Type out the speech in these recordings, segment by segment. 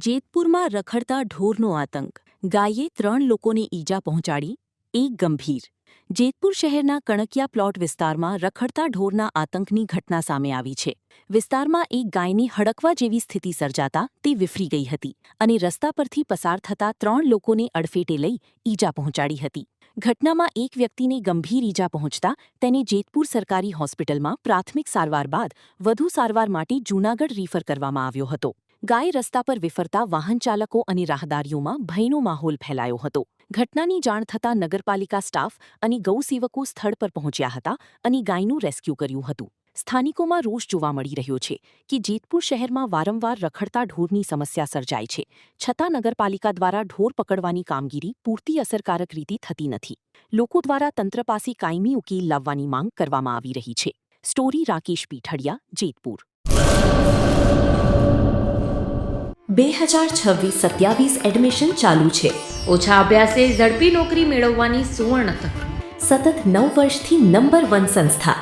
જેતપુરમાં રખડતા ઢોરનો આતંક, ગાયે 3 લોકોને ઈજા પહોંચાડી, એક ગંભીર. જેતપુર શહેરના કણકિયા પ્લોટ વિસ્તારમાં રખડતા ઢોરના આતંકની ઘટના સામે આવી છે. વિસ્તારમાં એક ગાયની હડકવા જેવી સ્થિતિ સર્જાતા તે વિફરી ગઈ હતી અને રસ્તા પરથી પસાર થતા 3 લોકોને અડફેટે લઈ ઈજા પહોંચાડી હતી. ઘટનામાં એક વ્યક્તિને ગંભીર ઈજા પહોંચતા તેને જેતપુર સરકારી હોસ્પિટલમાં પ્રાથમિક સારવાર બાદ વધુ સારવાર માટે જૂનાગઢ રિફર કરવામાં આવ્યો હતો. ગાય રસ્તા પર વિફરતા વાહન ચાલકો અને રાહદારીઓમાં ભયનો માહોલ ફેલાયો હતો. ઘટનાની જાણ થતાં નગરપાલિકા સ્ટાફ અને ગૌસેવકો સ્થળ પર પહોંચ્યા હતા અને ગાયનું રેસ્ક્યુ કર્યું હતું. સ્થાનિકોમાં રોષ જોવા મળી રહ્યો છે કે જેતપુર શહેરમાં વારંવાર રખડતા ઢોરની સમસ્યા સર્જાય છે, છતાં નગરપાલિકા દ્વારા ઢોર પકડવાની કામગીરી પૂરતી અસરકારક રીતે થતી નથી. લોકો દ્વારા તંત્ર પાસે કાયમી ઉકેલ લાવવાની માંગ કરવામાં આવી રહી છે. સ્ટોરી રાકેશ પીઠડિયા, જેતપુર. 2026-27 એડમિશન ચાલુ છે. ઓછા અભ્યાસે ઝડપી નોકરી મેળવવાની સુવર્ણ તક. સતત 9 વર્ષથી નંબર 1 સંસ્થા.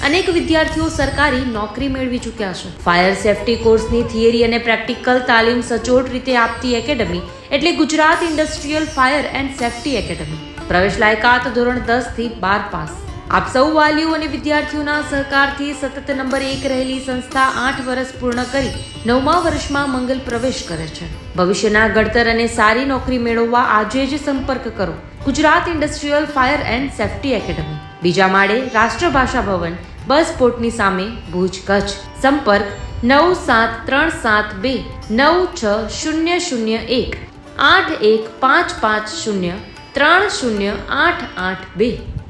અનેક વિદ્યાર્થીઓ સરકારી નોકરી મેળવી ચૂક્યા છે. ફાયર સેફટી કોર્સની થિયરી અને પ્રેક્ટિકલ તાલીમ સચોટ રીતે આપતી એકેડમી એટલે Gujarat industrial fire and safety academy. પ્રવેશ લાયકાત ધોરણ 10 થી 12 પાસ. આપ સૌ વાલીઓ અને વિદ્યાર્થીઓના સહકારથી સતત નંબર 1 રહેલી સંસ્થા 8 વર્ષ પૂર્ણ કરી 9મા વર્ષમાં મંગલ પ્રવેશ કરે છે. ભવિષ્યના ઘડતર અને સારી નોકરી મેળવવા આજે જ સંપર્ક કરો. Gujarat industrial fire and safety academy, બીજા માળે, રાષ્ટ્રભાષા ભવન, બસ પોર્ટની સામે, ભુજ, કચ્છ. સંપર્ક 9737296001 8155030882.